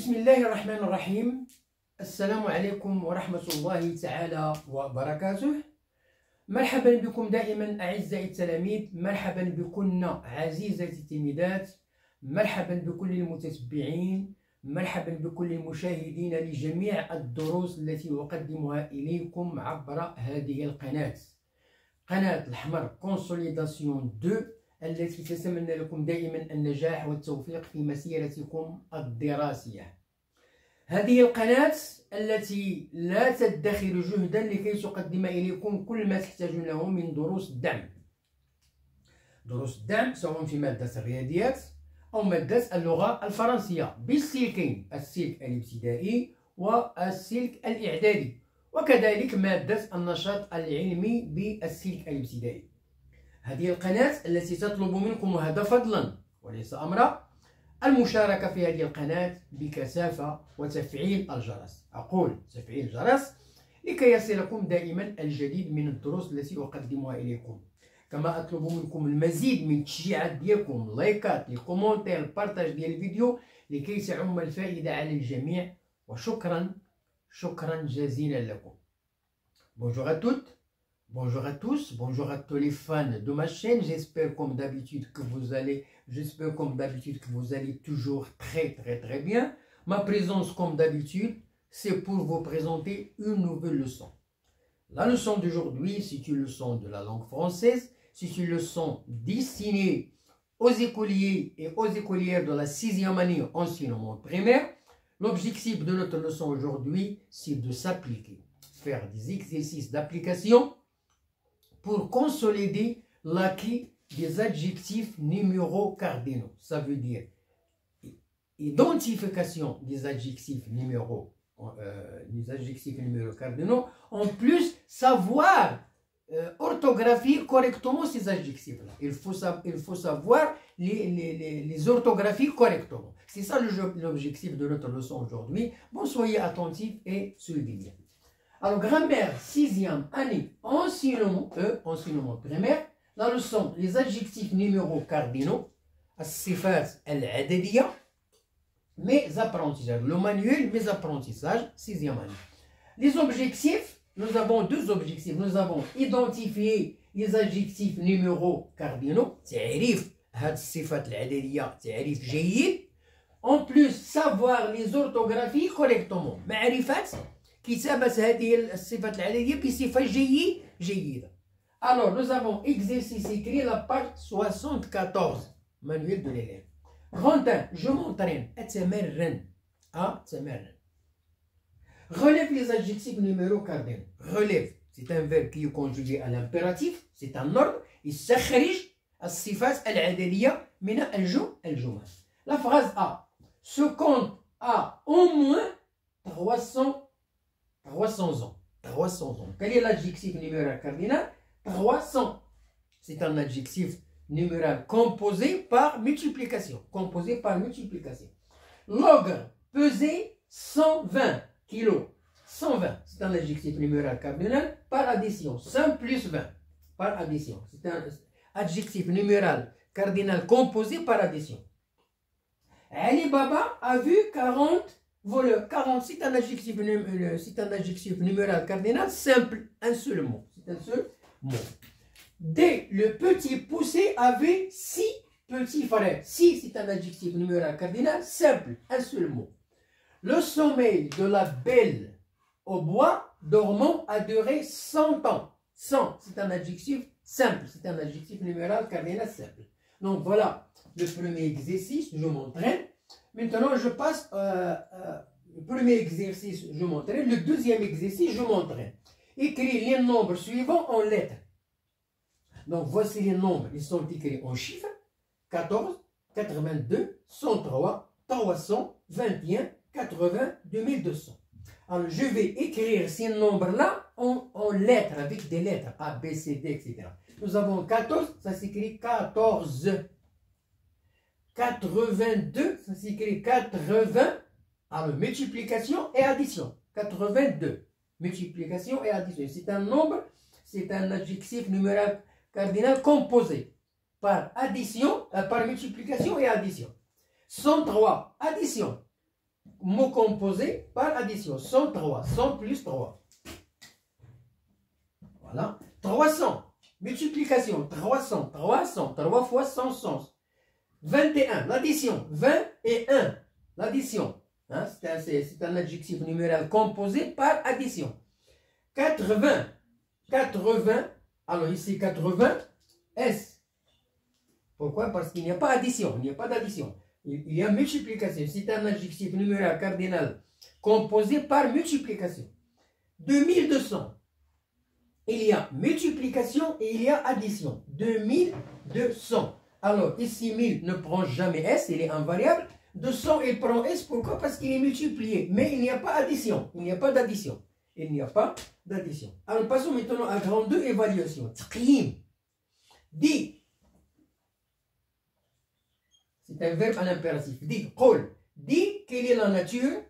بسم الله الرحمن الرحيم. السلام عليكم ورحمة الله تعالى وبركاته. مرحبا بكم دائما أعزائي التلاميذ، مرحبا بكن عزيزتي التلميذات، مرحبا بكل المتتبعين، مرحبا بكل المشاهدين لجميع الدروس التي أقدمها إليكم عبر هذه القناة، قناة الحمر كونسوليداسيون 2، التي تتمنى لكم دائما النجاح والتوفيق في مسيرتكم الدراسية. هذه القناة التي لا تدخر جهدا لكي تقدم إليكم كل ما تحتاجونه من دروس الدعم. دروس الدعم سواء في مادة الرياضيات أو مادة اللغة الفرنسية بالسلكين، السلك الابتدائي والسلك الإعدادي، وكذلك مادة النشاط العلمي بالسلك الابتدائي. هذه القناة التي تطلب منكم، وهذا فضلا وليس أمرا، المشاركة في هذه القناة بكثافة وتفعيل الجرس. أقول تفعيل الجرس لكي يصلكم دائما الجديد من الدروس التي أقدمها إليكم. كما أطلب منكم المزيد من التشجيعات ديالكم، لايكات، لي كومونتير، البارتاج ديال الفيديو لكي تعم الفائدة على الجميع. وشكرا جزيلا لكم. Bonjour à toutes, bonjour à tous, bonjour à tous les fans de ma chaîne. J'espère comme d'habitude que vous allez toujours très bien. Ma présence comme d'habitude, c'est pour vous présenter une nouvelle leçon. La leçon d'aujourd'hui, c'est une leçon de la langue française, c'est une leçon destinée aux écoliers et aux écolières de la 6e année enseignement primaire. L'objectif de notre leçon aujourd'hui, c'est de s'appliquer, faire des exercices d'application pour consolider l'acquis des adjectifs numéros cardinaux. Ça veut dire identification des adjectifs numéros cardinaux. En plus, savoir orthographier correctement ces adjectifs-là. Il faut savoir les orthographier correctement. C'est ça l'objectif de notre leçon aujourd'hui. Bon, soyez attentifs et suivez bien. Alors, grammaire 6e année, enseignement primaire, la leçon les adjectifs numéros cardinaux, الصفات العددية, mes apprentissages, le manuel mes apprentissages 6e année. Les objectifs, nous avons deux objectifs. Nous avons identifier les adjectifs numéros cardinaux, تعريف هاد الصفات العددية تعريف جيد. En plus, savoir les orthographies correctement, معرفة كتابة هذه الصفات العددية بصفة جيدة. Alors, nous avons exercice écrit la page 74, manuel de l'élève. Grand 1, je m'entraîne. أتمرن. Relève les adjectifs numéros cardinaux. Relève, c'est un verbe qui est conjugué à l'impératif, c'est un ordre. يستخرج الصفات العددية من الجمل. La phrase A. Ce compte a au moins 300 ans. 300 ans. Quel est l'adjectif numéral cardinal? 300. C'est un adjectif numéral composé par multiplication. L'ogre pesait 120 kilos. 120, c'est un adjectif numéral cardinal par addition. 100 plus 20 par addition. C'est un adjectif numéral cardinal composé par addition. Ali Baba a vu 40 voleurs. 40, c'est un adjectif numéral cardinal simple, un seul mot. C'est un seul mot. D, le petit poussé avait 6 petits frères. 6, c'est un adjectif numéral cardinal simple, un seul mot. Le sommeil de la belle au bois dormant a duré 100 ans. 100, c'est un adjectif simple, c'est un adjectif numéral cardinal simple. Donc voilà le premier exercice, je m'entraîne. Maintenant, je passe le premier exercice, je m'entraîne. Le deuxième exercice, je m'entraîne. Écris les nombres suivants en lettres. Donc voici les nombres, ils sont écrits en chiffres. 14, 82, 103, 321, 80, 2200. Alors je vais écrire ces nombres-là en lettres, avec des lettres A, B, C, D, etc. Nous avons 14, ça s'écrit 14. 82, ça s'écrit 80. Alors multiplication et addition. 82. Multiplication et addition. C'est un nombre, c'est un adjectif numéral cardinal composé par addition, par multiplication et addition. 103, addition. mot composé par addition. 103, 100 plus 3. Voilà. 300, multiplication. 300, 300, 3 fois 100, 100. 21, l'addition. 20 et 1, l'addition. Hein, c'est un adjectif numéral composé par addition. 80, 80. Alors ici, 80, S. Pourquoi? Parce qu'il n'y a pas addition, il n'y a pas d'addition. Il y a multiplication. C'est un adjectif numéral cardinal composé par multiplication. 2200. Il y a multiplication et il y a addition. 2200. Alors ici, 1000 ne prend jamais S, il est invariable. 200, il prend S. Pourquoi? Parce qu'il est multiplié. Mais il n'y a pas addition. Il n'y a pas d'addition. Il n'y a pas d'addition. Alors passons maintenant à grande 2, évaluation. Tqiyim. Dit. C'est un verbe à l'impératif. Dit, qol. Dit quelle est la nature.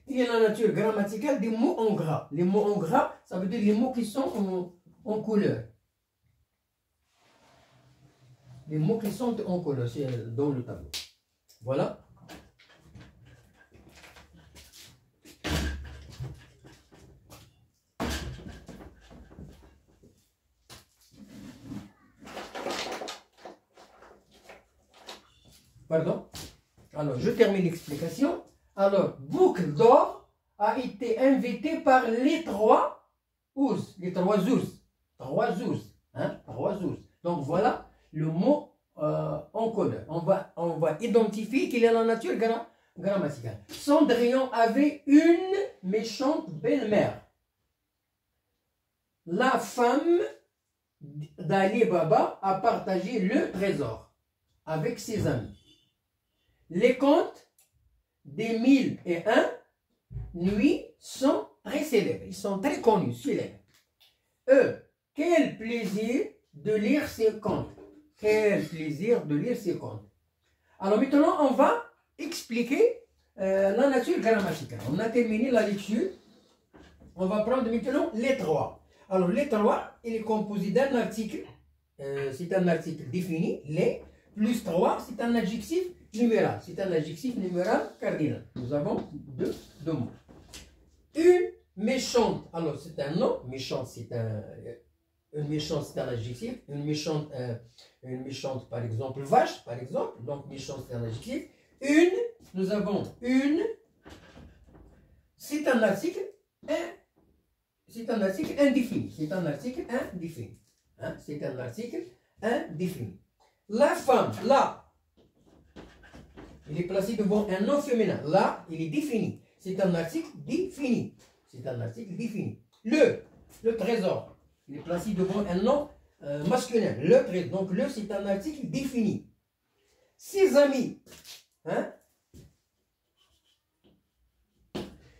Quelle est la nature grammaticale des mots en gras. Les mots en gras, ça veut dire les mots qui sont en couleur. Les mots qui sont en couleur, c'est dans le tableau. Voilà. Pardon. Alors, je termine l'explication. Alors, Boucle d'Or a été invité par les trois ouz. Les trois ouz. Trois ouz. Hein? Trois ouz. Donc, voilà le mot en couleur. On va identifier quelle est la nature grammaticale. Cendrillon avait une méchante belle-mère. La femme d'Ali Baba a partagé le trésor avec ses amis. Les contes des 1001 nuits sont très célèbres. Ils sont très connus, célèbres. Quel plaisir de lire ces contes. Quel plaisir de lire ces contes. Alors maintenant, on va expliquer la nature grammaticale. On a terminé la lecture. On va prendre maintenant les trois. Alors les trois, il est composé d'un article. C'est un article défini. Les plus 3, c'est un adjectif numéral. C'est un adjectif numéral cardinal. Nous avons deux mots. Une méchante. Alors, c'est un nom. Méchante, c'est une méchante, c'est un adjectif. Une méchante, par exemple, vache, par exemple. Donc, méchante, c'est un adjectif. Une, nous avons une. C'est un article. C'est un article indéfini. C'est un article indéfini. Hein? C'est un article indéfini. La femme, là. Il est placé devant un nom féminin. Là, il est défini. C'est un article défini. C'est un article défini. Le trésor. Il est placé devant un nom masculin. Le trésor. Donc, le, c'est un article défini. Ses amis. Hein?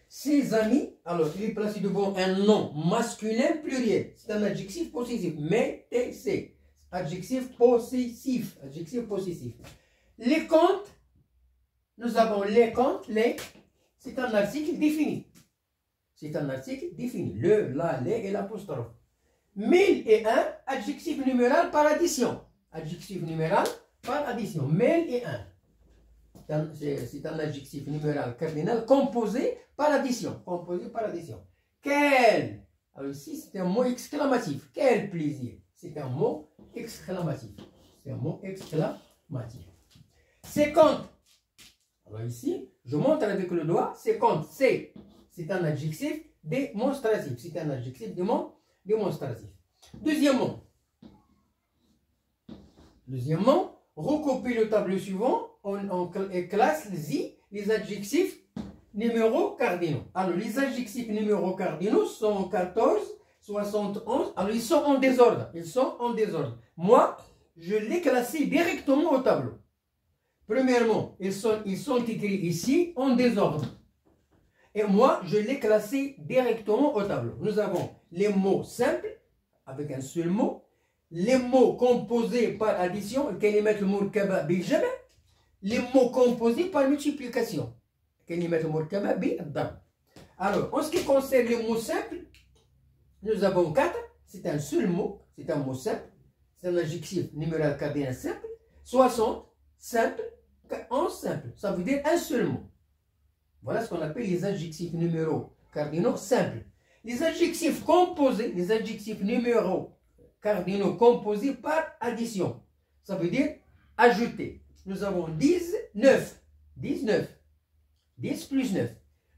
Ses amis. Alors, il est placé devant un nom masculin pluriel. C'est un adjectif possessif. Mettez. Adjectif possessif. Adjectif possessif. Les contes. Nous avons les contes, c'est un article défini. C'est un article défini. Le, la, les et l'apostrophe. 1001, adjectif numéral par addition. Adjectif numéral par addition. 1001. C'est un adjectif numéral cardinal composé par addition. Composé par addition. Quel. Alors ici, c'est un mot exclamatif. Quel plaisir. C'est un mot exclamatif. C'est un mot exclamatif. 50. Alors ici, je montre avec le doigt, 50, c'est un adjectif démonstratif. C'est un adjectif démonstratif. Deuxièmement, recopie le tableau suivant, on classe les adjectifs numéros cardinaux. Alors les adjectifs numéros cardinaux sont 14, 71, alors ils sont en désordre. Moi, je l'ai classé directement au tableau. Premièrement, ils sont écrits ici en désordre. Et moi, je l'ai classé directement au tableau. Nous avons les mots simples, avec un seul mot. Les mots composés par addition, les mots composés par multiplication. Alors, en ce qui concerne les mots simples, nous avons 4. C'est un seul mot, c'est un mot simple. C'est un adjectif numéral cardinal simple. 60, simple. en simple. Ça veut dire un seul mot. Voilà ce qu'on appelle les adjectifs numéraux cardinaux simples. Les adjectifs composés, les adjectifs numéraux cardinaux composés par addition. Ça veut dire ajouter. Nous avons 10, 9. 10, 9. 10 plus 9.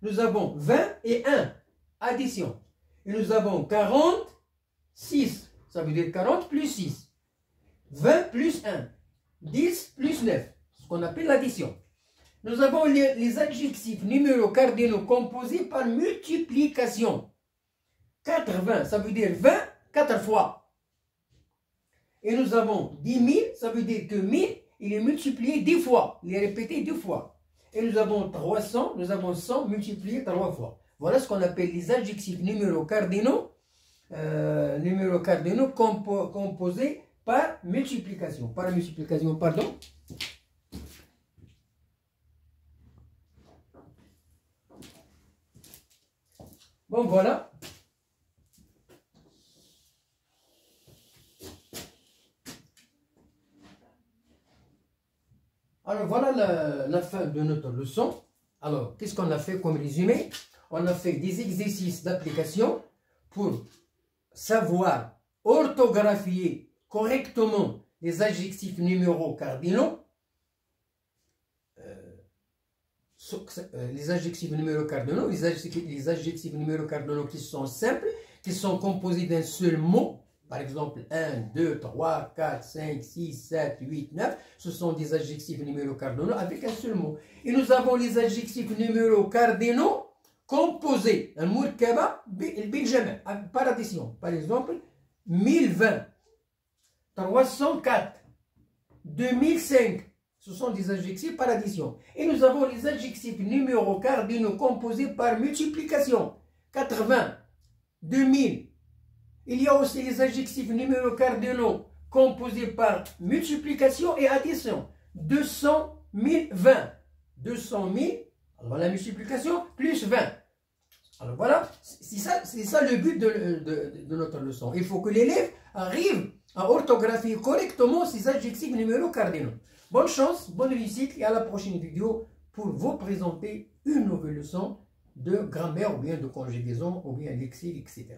Nous avons 20 et 1. Addition. Et nous avons 40, 6. Ça veut dire 40 plus 6. 20 plus 1. 10 plus 9. Ce qu'on appelle l'addition. Nous avons les adjectifs numéraux cardinaux composés par multiplication. 80, ça veut dire 20, 4 fois. Et nous avons 10 000, ça veut dire que 1000, il est multiplié 10 fois. Il est répété 2 fois. Et nous avons 300, nous avons 100 multiplié 3 fois. Voilà ce qu'on appelle les adjectifs numéraux cardinaux composés par multiplication. Par multiplication, pardon. Bon, voilà. Alors, voilà la fin de notre leçon. Alors, qu'est-ce qu'on a fait comme résumé? On a fait des exercices d'application pour savoir orthographier correctement les adjectifs numéraux cardinaux. Les adjectifs numéraux cardinaux, les adjectifs numéraux cardinaux qui sont simples, qui sont composés d'un seul mot. Par exemple, 1, 2, 3, 4, 5, 6, 7, 8, 9. Ce sont des adjectifs numéraux cardinaux avec un seul mot. Et nous avons les adjectifs numéraux cardinaux composés. Un mot par addition. Par exemple, 1020, 304, 2005. Ce sont des adjectifs par addition. Et nous avons les adjectifs numéraux cardinaux composés par multiplication. 80, 2000. Il y a aussi les adjectifs numéraux cardinaux composés par multiplication et addition. 200, 1020. 200 000, alors la multiplication, plus 20. Alors voilà, c'est ça le but de notre leçon. Il faut que l'élève arrive à orthographier correctement ces adjectifs numéraux cardinaux. Bonne chance, bonne réussite et à la prochaine vidéo pour vous présenter une nouvelle leçon de grammaire ou bien de conjugaison ou bien lexique, etc.